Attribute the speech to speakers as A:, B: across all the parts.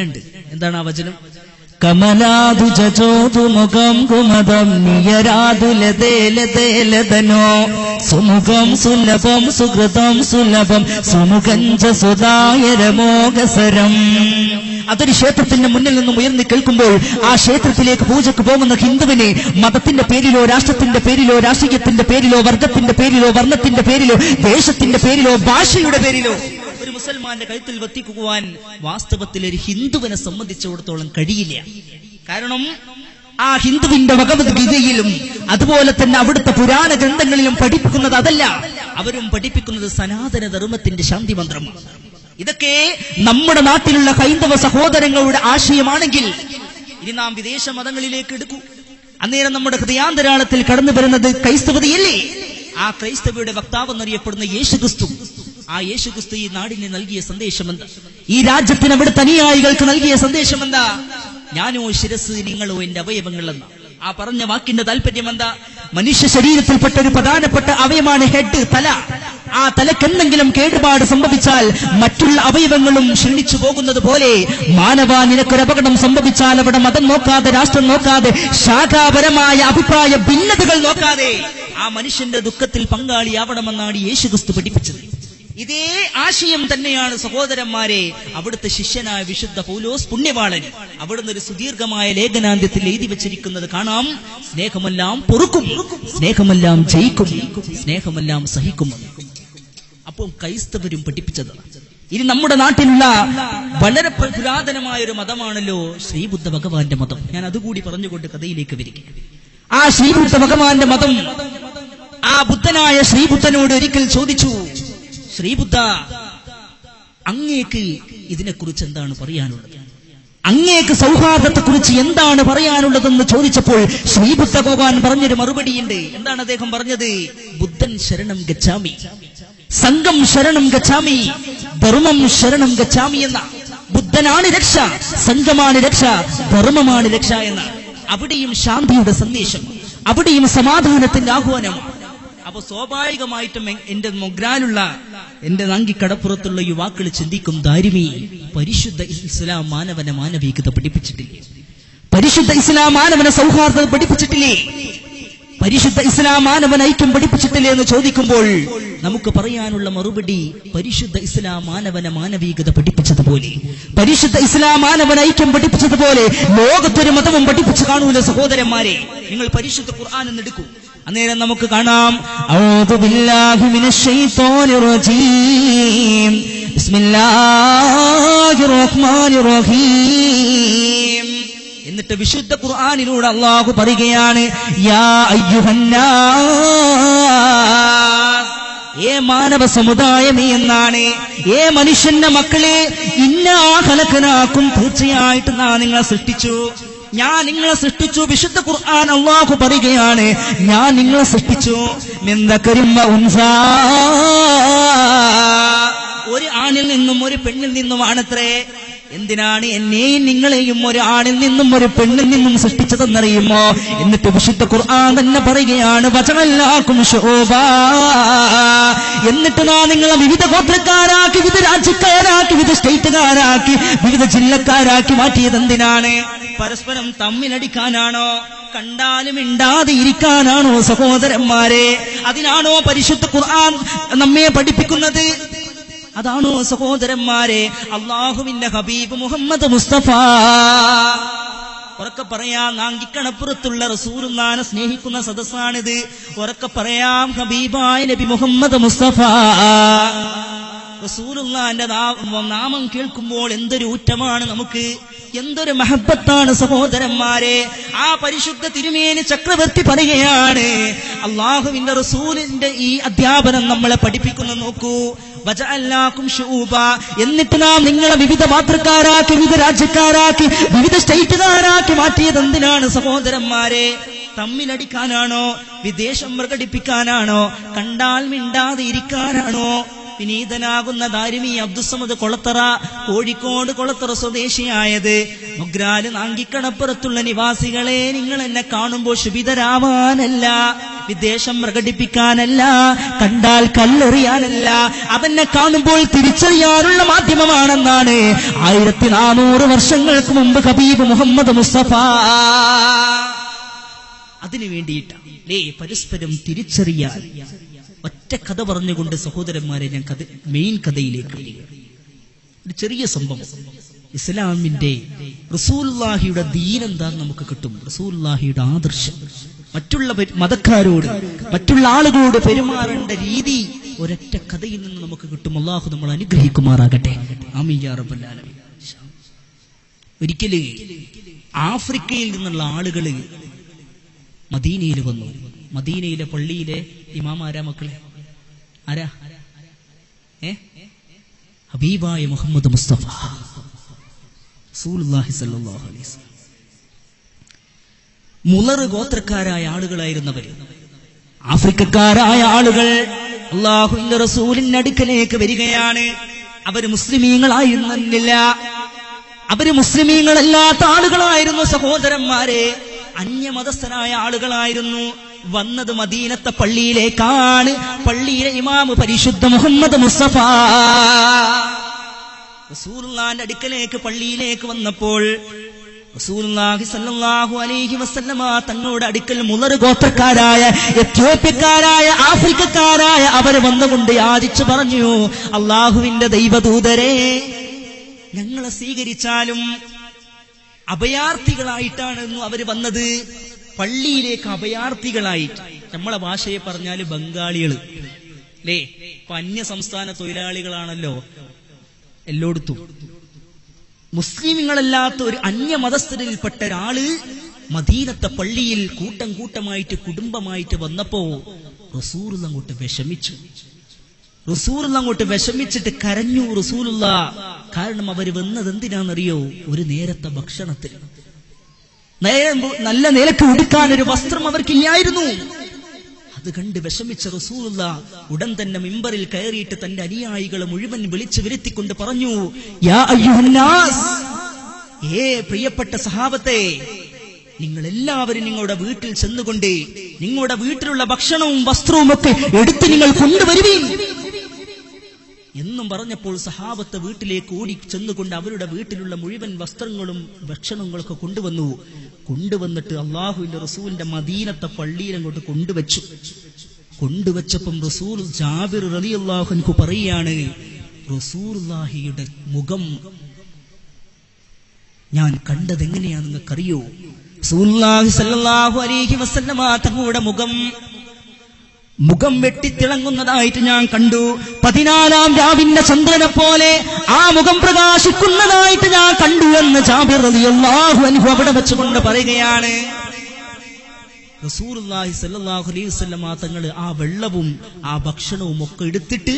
A: എന്താണ് ആ വചനം? കമലാതു ജോതു മുഖം കുമതം നിയരാതുലതേലതേലതനോ സുമുഖം സുലഭം സുഹൃതം സുലഭം സുമുഖഞ്ച സുതായരമോകസരം. അതൊരു ക്ഷേത്രത്തിന്റെ മുന്നിൽ നിന്നും ഉയർന്നു കേൾക്കുമ്പോൾ ആ ക്ഷേത്രത്തിലേക്ക് പൂജക്ക് പോകുന്ന ഹിന്ദുവിനെ മതത്തിന്റെ പേരിലോ രാഷ്ട്രത്തിന്റെ പേരിലോ രാഷ്ട്രീയത്തിന്റെ പേരിലോ വർഗത്തിന്റെ പേരിലോ വർണ്ണത്തിന്റെ പേരിലോ ദേശത്തിന്റെ പേരിലോ ഭാഷയുടെ പേരിലോ ഒരു മുസൽമാന്റെ കഴുത്തിൽ വെത്തിക്കുവാൻ വാസ്തവത്തിൽ ഒരു ഹിന്ദുവിനെ സംബന്ധിച്ചിടത്തോളം കഴിയില്ല. കാരണം ആ ഹിന്ദുവിന്റെ ഭഗവത്ഗീതയിലും അതുപോലെ തന്നെ അവിടുത്തെ പുരാണ ഗ്രന്ഥങ്ങളിലും പഠിപ്പിക്കുന്നത് അതല്ല. അവരും പഠിപ്പിക്കുന്നത് സനാതന ധർമ്മത്തിന്റെ ശാന്തി മന്ത്രമാണ്. ഇതൊക്കെ നമ്മുടെ നാട്ടിലുള്ള ഹൈന്ദവ സഹോദരങ്ങളുടെ ആശയമാണെങ്കിൽ ഇനി നാം വിദേശ മതങ്ങളിലേക്ക് എടുക്കൂ. അന്നേരം നമ്മുടെ ഹൃദയാന്തരാളത്തിൽ കടന്നു വരുന്നത് ക്രൈസ്തവതയല്ലേ? ആ ക്രൈസ്തവയുടെ വക്താവെന്നറിയപ്പെടുന്ന യേശുക്രിസ്തു, ആ യേശുക്രിസ്തു ഈ നാടിന് നൽകിയ സന്ദേശമെന്താ? ഈ രാജ്യത്തിന് അവിടുത്തെ അനുയായികൾക്ക് നൽകിയ സന്ദേശമെന്താ? ഞാനോ ശിരസ്, നിങ്ങളോ എന്റെ അവയവങ്ങളെന്ന ആ പറഞ്ഞ വാക്കിന്റെ താല്പര്യം എന്താ? മനുഷ്യ ശരീരത്തിൽപ്പെട്ട ഒരു പ്രധാനപ്പെട്ട അവയവമാണ് ഹെഡ്, തല. ആ തലയ്ക്ക് എന്തെങ്കിലും കേടുപാട് സംഭവിച്ചാൽ മറ്റുള്ള അവയവങ്ങളും ക്ഷീണിച്ചു പോകുന്നത് പോലെ മാനവ, നിനക്കൊരു അപകടം സംഭവിച്ചാൽ അവിടെ മതം നോക്കാതെ, രാഷ്ട്രം നോക്കാതെ, ശാഖാപരമായ അഭിപ്രായ ഭിന്നതകൾ നോക്കാതെ ആ മനുഷ്യന്റെ ദുഃഖത്തിൽ പങ്കാളിയാവണമെന്നാണ് യേശുക്രിസ്തു പഠിപ്പിച്ചത്. ഇതേ ആശയം തന്നെയാണ് സഹോദരന്മാരെ അവിടുത്തെ ശിഷ്യനായ വിശുദ്ധ പൗലോസ് പുണ്യവാളൻ അവിടുന്ന് ഒരു സുദീർഘമായ ലേഖനാന്ത്യത്തിൽ എഴുതി വെച്ചിരിക്കുന്നത് കാണാം. സ്നേഹമെല്ലാം പൊറുക്കും, സ്നേഹമെല്ലാം ജയിക്കും, സ്നേഹമെല്ലാം സഹിക്കും. അപ്പോൾ ക്രൈസ്തവരും പഠിപ്പിച്ചത്. ഇനി നമ്മുടെ നാട്ടിലുള്ള വളരെ പുരാതനമായ ഒരു മതമാണല്ലോ ശ്രീബുദ്ധ ഭഗവാന്റെ മതം. ഞാൻ അതുകൂടി പറഞ്ഞുകൊണ്ട് കഥയിലേക്ക് വരിക. ആ ശ്രീബുദ്ധ ഭഗവാന്റെ മതം, ആ ബുദ്ധനായ ശ്രീബുദ്ധനോട് ഒരിക്കൽ ചോദിച്ചു, ശ്രീബുദ്ധ, അങ്ങേക്ക് ഇതിനെക്കുറിച്ച് എന്താണ് പറയാനുള്ളത്? അങ്ങേക്ക് സൗഹാർദ്ദത്തെക്കുറിച്ച് എന്താണ് പറയാനുള്ളതെന്ന് ചോദിച്ചപ്പോൾ ശ്രീബുദ്ധ ഭഗവാൻ പറഞ്ഞൊരു മറുപടിയുണ്ട്. എന്താണ് അദ്ദേഹം പറഞ്ഞത്? ബുദ്ധൻ ശരണം ഗച്ഛാമി, സംഘം ശരണം ഗച്ഛാമി, ധർമ്മം ശരണം ഗച്ഛാമി എന്ന. ബുദ്ധനാണ് രക്ഷ, സംഘമാണ് രക്ഷ, ധർമ്മമാണ് രക്ഷ എന്ന. അവിടെയും ശാന്തിയുടെ സന്ദേശം, അവിടെയും സമാധാനത്തിന്റെ ആഹ്വാനമാണ്. അപ്പൊ സ്വാഭാവികമായിട്ടും എന്റെ മൊഗ്രാനുള്ള, എന്റെ നാങ്കിക്കടപ്പുറത്തുള്ള യുവാക്കൾ ചിന്തിക്കും, ദാരിമി, പരിശുദ്ധ ഇസ്ലാം മാനവനെ മാനവികത പഠിപ്പിച്ചിട്ടില്ലേ? പരിശുദ്ധ ഇസ്ലാം മാനവനെ സൗഹാർദ്ദത പഠിപ്പിച്ചിട്ടില്ലേ? പരിശുദ്ധ ഇസ്ലാം മാനവൻ ഐക്യം പഠിപ്പിച്ചിട്ടില്ലേ എന്ന് ചോദിക്കുമ്പോൾ നമുക്ക് പറയാനുള്ള മറുപടി, പരിശുദ്ധ ഇസ്ലാം മാനവനെ മാനവികത പഠിപ്പിച്ചതുപോലെ, പരിശുദ്ധ ഇസ്ലാം മാനവൻ ഐക്യം പഠിപ്പിച്ചതുപോലെ ലോകത്തൊരു മതവും പഠിപ്പിച്ചു കാണൂല സഹോദരന്മാരെ. നിങ്ങൾ പരിശുദ്ധ ഖുർആൻ എന്നെടുക്കൂ. അന്നേരം നമുക്ക് കാണാം, അഊദു ബില്ലാഹി മിനശ് ശൈത്വാനിർ റജീം, ബിസ്മില്ലാഹിർ റഹ്മാനിർ റഹീം. എന്നിട്ട് വിശുദ്ധ ഖുർആനിലൂടെ അല്ലാഹു പറയുകയാണ്, യാ അയ്യുഹന്നാസ്, ഏ മാനവ സമുദായമേ എന്നാണ്, ഏ മനുഷ്യന്റെ മക്കളെ, ഇന്നാ ഖലഖനാകും, തീർച്ചയായിട്ടും ഞാൻ നിങ്ങളെ സൃഷ്ടിച്ചു, ഞാൻ നിങ്ങളെ സൃഷ്ടിച്ചു. വിശുദ്ധ ഖുർആൻ അല്ലാഹു പറയുകയാണ്, ഞാൻ നിങ്ങളെ സൃഷ്ടിച്ചു മിൻ ദക്കരിൻ വ ഉൻസാ, ഒരു ആണിൽ നിന്നും ഒരു പെണ്ണിൽ നിന്നുമാണത്രേ. എന്തിനാണ് എന്നെയും നിങ്ങളെയും ഒരു ആണിൽ നിന്നും ഒരു പെണ്ണിൽ നിന്നും സൃഷ്ടിച്ചതെന്നറിയുമോ? എന്നിട്ട് വിശുദ്ധ ഖുർആൻ തന്നെ പറയുകയാണ്, വജഅൽനാകും ശുഊബാ, എന്നിട്ട് നാം നിങ്ങളെ വിവിധ ഗോത്രക്കാരാക്കി, വിവിധ രാജ്യക്കാരാക്കി, വിവിധ സ്റ്റേറ്റുകാരാക്കി, വിവിധ ജില്ലക്കാരാക്കി മാറ്റിയത് എന്തിനാണ്? പരസ്പരം തമ്മിലടിക്കാനാണോ? കണ്ടാലും ഇണ്ടാതെ ഇരിക്കാനാണോ സഹോദരന്മാരെ? അതിനാണോ പരിശുദ്ധ ഖുർആൻ നമ്മെ പഠിപ്പിക്കുന്നത്? അതാണോ സഹോദരന്മാരെ അള്ളാഹുവിന്റെ ഹബീബ് മുഹമ്മദ് മുസ്തഫ? ഉറക്കെ പറയാം, നാങ്കിക്കണപ്പുറത്തുള്ള റസൂലുള്ളാഹിനെ സ്നേഹിക്കുന്ന സദസ്സാണിത്. ഉറക്കെ പറയാം, ഹബീബായ നബി മുഹമ്മദ് മുസ്തഫ. റസൂലുള്ളാഹിന്റെ നാമം കേൾക്കുമ്പോൾ എന്തൊരു ഊറ്റമാണ് നമുക്ക്, എന്തൊരു മഹബത്താണ് സഹോദരന്മാരെ. ആ പരിശുദ്ധ തിരുമേനി ചക്രവർത്തി പറയുകയാണ്, അള്ളാഹുവിന്റെ റസൂലിന്റെ ഈ അധ്യാപനം നമ്മളെ പഠിപ്പിക്കുന്നു. നോക്കൂ, വജഅൽനാകും ശുഊബ, എന്നിട്ട് നാം നിങ്ങളെ വിവിധ മാത്രക്കാരാക്കി, വിവിധ രാജ്യക്കാരാക്കി, വിവിധ സ്റ്റേറ്റുകാരാക്കി മാറ്റിയത് എന്തിനാണ് സഹോദരന്മാരെ? തമ്മിലടിക്കാനാണോ? വിദേശം പ്രകടിപ്പിക്കാനാണോ? കണ്ടാൽ മിണ്ടാതെ ഇരിക്കാനാണോ? വിനീതനാകുന്ന ദാരിമി അബ്ദുസ്സമദ് കൊളത്തറ, കോഴിക്കോട് കൊളത്തറ സ്വദേശിയായത്. മൊഗ്രാല് നാങ്കിക്കടപ്പുറത്തുള്ള നിവാസികളെ, നിങ്ങൾ എന്നെ കാണുമ്പോൾ ശുഭിതരാവാനല്ല, വിദ്വേഷം പ്രകടിപ്പിക്കാനല്ല, കണ്ടാൽ കല്ലെറിയാനല്ല, അതെന്നെ കാണുമ്പോൾ തിരിച്ചറിയാനുള്ള മാധ്യമമാണെന്നാണ് 1400 വർഷങ്ങൾക്ക് മുമ്പ് ഹബീബ് മുഹമ്മദ് മുസ്തഫ അതിനു വേണ്ടിയിട്ടാണ് പരസ്പരം തിരിച്ചറിയാൻ. ഒറ്റ കഥ പറഞ്ഞുകൊണ്ട് സഹോദരന്മാരെ ഞാൻ മെയിൻ കഥയിലേക്ക് ഒരു ചെറിയ സംഭവം. ഇസ്ലാമിന്റെ റസൂലുള്ളാഹിയുടെ ദീൻ എന്താന്ന് നമുക്ക് കിട്ടും. റസൂലുള്ളാഹിയുടെ ആദർശം, മറ്റുള്ള മതക്കാരോട് മറ്റുള്ള ആളുകളോട് പെരുമാറേണ്ട രീതി ഒരൊറ്റ കഥയിൽ നിന്ന് നമുക്ക് കിട്ടും. അല്ലാഹു നമ്മൾ അനുഗ്രഹിക്കുമാറാകട്ടെ. ആമീൻ യാ റബ്ബൽ ആലമീൻ. ഒരിക്കല് ആഫ്രിക്കയിൽ നിന്നുള്ള ആളുകള് മദീനയിൽ വന്നു. മദീനയിലെ പള്ളിയിലെ ഇമാം ആരാ മക്കളെ? ആരാ? ഹബീബായ മുഹമ്മദ് മുസ്തഫ റസൂലുള്ളാഹി സ്വല്ലല്ലാഹു അലൈഹി വസല്ലം. മുളർ ഗോത്രക്കാരായ ആളുകളായിരുന്നവര്, ആഫ്രിക്കക്കാരായ ആളുകൾ അല്ലാഹുവിന്റെ റസൂലിന്റെ അടുക്കലേക്ക് വരികയാണ്. അവര് മുസ്ലിമീങ്ങളായിരുന്നില്ല, അവര് മുസ്ലിമീങ്ങളല്ലാത്ത ആളുകളായിരുന്നു സഹോദരന്മാരെ, അന്യമതസ്ഥരായ ആളുകളായിരുന്നു. വന്നത് മദീനത്തെ പള്ളിയിലേക്കാണ്. പള്ളിയിലെ ഇമാമ് പരിശുദ്ധ മുഹമ്മദ് മുസ്തഫ റസൂലുള്ളാഹിന്റെ അടുക്കലേക്ക് പള്ളിയിലേക്ക് വന്നപ്പോൾ റസൂലുള്ളാഹി സ്വല്ലല്ലാഹു അലൈഹി വസല്ലമ തങ്ങളുടെ അടുക്കൽ മുളർ ഗോത്രക്കാരായ, എത്യോപ്യക്കാരായ, ആഫ്രിക്കക്കാരായ അവര് വന്നുകൊണ്ട് യാചിച്ചു പറഞ്ഞു, അള്ളാഹുവിന്റെ ദൈവദൂതരെ, ഞങ്ങളെ സ്വീകരിച്ചാലും. അഭയാർത്ഥികളായിട്ടാണ് അവര് വന്നത്, പള്ളിയിലേക്ക് അഭയാർത്ഥികളായിട്ട്. നമ്മളെ ഭാഷയെ പറഞ്ഞാല് ബംഗാളികള് അല്ലേ? ഇപ്പൊ അന്യ സംസ്ഥാന തൊഴിലാളികളാണല്ലോ എല്ലായിടത്തും. മുസ്ലിമുകളല്ലാത്ത ഒരു അന്യമതസ്ഥരിൽപ്പെട്ട ഒരാള് മദീനത്തെ പള്ളിയിൽ കൂട്ടം കൂട്ടമായിട്ട് കുടുംബമായിട്ട് വന്നപ്പോ റസൂലുള്ള അങ്ങോട്ട് വിഷമിച്ചു. റസൂലുള്ള അങ്ങോട്ട് വിഷമിച്ചിട്ട് കരഞ്ഞു റസൂലുള്ള. കാരണം അവര് വന്നത് എന്തിനാണെന്നറിയോ? ഒരു നേരത്തെ ഭക്ഷണത്തിൽ. നല്ല നിലക്ക് ഉടുക്കാൻ ഒരു വസ്ത്രം അവർക്കില്ലായിരുന്നു. അത് കണ്ട് വിഷമിച്ച റസൂലുള്ള ഉടൻ തന്നെ മിമ്പറിൽ കയറിയിട്ട് തന്റെ അനുയായികളെ മുഴുവൻ വിളിച്ചു വരുത്തിക്കൊണ്ട് പറഞ്ഞു, യാ അയ്യുഹന്നാസ്, പ്രിയപ്പെട്ട സഹാബത്തെ, നിങ്ങൾ എല്ലാവരും നിങ്ങളുടെ വീട്ടിൽ ചെന്നുകൊണ്ട് നിങ്ങളുടെ വീട്ടിലുള്ള ഭക്ഷണവും വസ്ത്രവും ഒക്കെ എടുത്ത് നിങ്ങൾ കൊണ്ടുവരുവീൻ എന്നും പറഞ്ഞപ്പോൾ സഹാബത്ത് വീട്ടിലേക്ക് ഓടി ചെന്നുകൊണ്ട് അവരുടെ വീട്ടിലുള്ള മുഴുവൻ വസ്ത്രങ്ങളും ഭക്ഷണങ്ങളൊക്കെ കൊണ്ടുവന്നിട്ട് അള്ളാഹുവിന്റെ റസൂലിന്റെ മദീനത്തെ പള്ളിയിൽ അങ്ങോട്ട് കൊണ്ടുവച്ചപ്പം റസൂൽ ജാബിർ റളിയല്ലാഹു അൻഹു പറയാണ്, റസൂലുള്ളാഹിയുടെ മുഖം ഞാൻ കണ്ടത് എങ്ങനെയാ നിങ്ങൾക്കറിയോ? റസൂലുള്ളാഹി സ്വല്ലല്ലാഹു അലൈഹി വസല്ലമ തങ്ങളുടെ മുഖം വെട്ടിത്തിളങ്ങുന്നതായിട്ട് ഞാൻ കണ്ടു. 14-ാം രാവിന്റെ ചന്ദ്രനെ പോലെ ആ മുഖം പ്രകാശിക്കുന്നതായിട്ട് ഞാൻ കണ്ടു എന്ന് ജാബിർ റളിയല്ലാഹു അൻഹു അവിടെ വെച്ചുകൊണ്ട് പറയുകയാണ്. റസൂലുള്ളാഹി സ്വല്ലല്ലാഹു അലൈഹി വസല്ലമ തങ്ങൾ ആ വെള്ളവും ആ ഭക്ഷണവും ഒക്കെ എടുത്തിട്ട്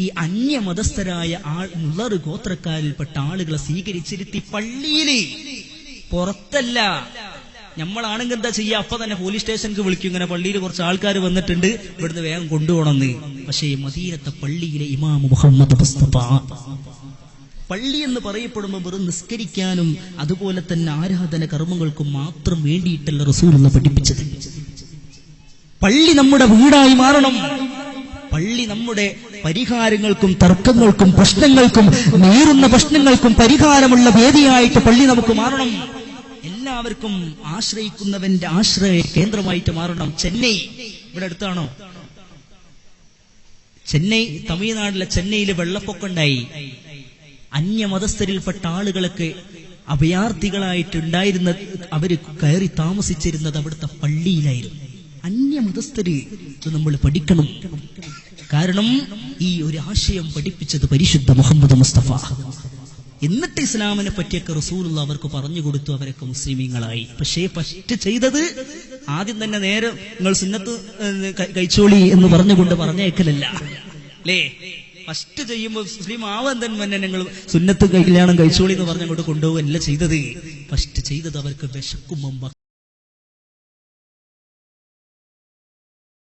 A: ഈ അന്യമതസ്ഥരായ മുളർ ഗോത്രക്കാരിൽപ്പെട്ട ആളുകളെ സ്വീകരിച്ചിരുത്തി പള്ളിയില്, പുറത്തല്ല. നമ്മളാണെങ്കിൽ എന്താ ചെയ്യുക? അപ്പൊ തന്നെ പോലീസ് സ്റ്റേഷനിലേക്ക് വിളിക്കും, ഇങ്ങനെ പള്ളിയിൽ കുറച്ച് ആൾക്കാർ വന്നിട്ടുണ്ട്, ഇവിടുന്ന് വേഗം കൊണ്ടുപോകണമെന്ന്. പക്ഷേ മദീനത്തെ പള്ളിയിലെ ഇമാം മുഹമ്മദ് മുസ്തഫ, പള്ളി എന്ന് പറയപ്പെടുമ്പോൾ വെറും നിസ്കരിക്കാനും അതുപോലെ തന്നെ ആരാധന കർമ്മങ്ങൾക്കും മാത്രം വേണ്ടിയിട്ടല്ല റസൂലുള്ള പഠിപ്പിച്ചത്. പള്ളി നമ്മുടെ വീടായി മാറണം. പള്ളി നമ്മുടെ പരിഹാരങ്ങൾക്കും തർക്കങ്ങൾക്കും പ്രശ്നങ്ങൾക്കും നേരുന്ന പ്രശ്നങ്ങൾക്കും പരിഹാരമുള്ള വേദിയായിട്ട് പള്ളി നമുക്ക് മാറണം. എല്ലാവർക്കും ആശ്രയിക്കുന്നവന്റെ ആശ്രയ കേന്ദ്രമായിട്ട് മാറണം. ചെന്നൈ ഇവിടെ അടുത്താണോ? ചെന്നൈ, തമിഴ്നാട്ടിലെ ചെന്നൈയിൽ വെള്ളപ്പൊക്കം ഉണ്ടായി. അന്യമതസ്ഥരിൽപ്പെട്ട ആളുകളൊക്കെ അഭയാർത്ഥികളായിട്ടുണ്ടായിരുന്ന അവര് കയറി താമസിച്ചിരുന്നത് അവിടുത്തെ പള്ളിയിലായിരുന്നു. അന്യമതസ്ഥര് ഇത് നമ്മൾ പഠിക്കണം. കാരണം ഈ ഒരു ആശയം പഠിപ്പിച്ചത് പരിശുദ്ധ മുഹമ്മദ് മുസ്തഫ. എന്നിട്ട് ഇസ്ലാമിനെ പറ്റിയൊക്കെ റസൂലുള്ള അവർക്ക് പറഞ്ഞു കൊടുത്തു. അവരൊക്കെ മുസ്ലിമീങ്ങളായി. പക്ഷേ ഫസ്റ്റ് ചെയ്തത് ആദ്യം തന്നെ നേരെ നിങ്ങൾ സുന്നത്ത് കഴിച്ചോളി എന്ന് പറഞ്ഞുകൊണ്ട് പറഞ്ഞേക്കലല്ല അല്ലേ? ഫസ്റ്റ് ചെയ്യുമ്പോൾ മുസ്ലിം ആവാൻ തന്നെ നിങ്ങൾ സുന്നത്ത് കല്യാണം കഴിച്ചോളി എന്ന് പറഞ്ഞുകൊണ്ട് കൊണ്ടുപോകല്ല ചെയ്തത്. ഫസ്റ്റ് ചെയ്തത് അവർക്ക് വിശക്കുമ്പം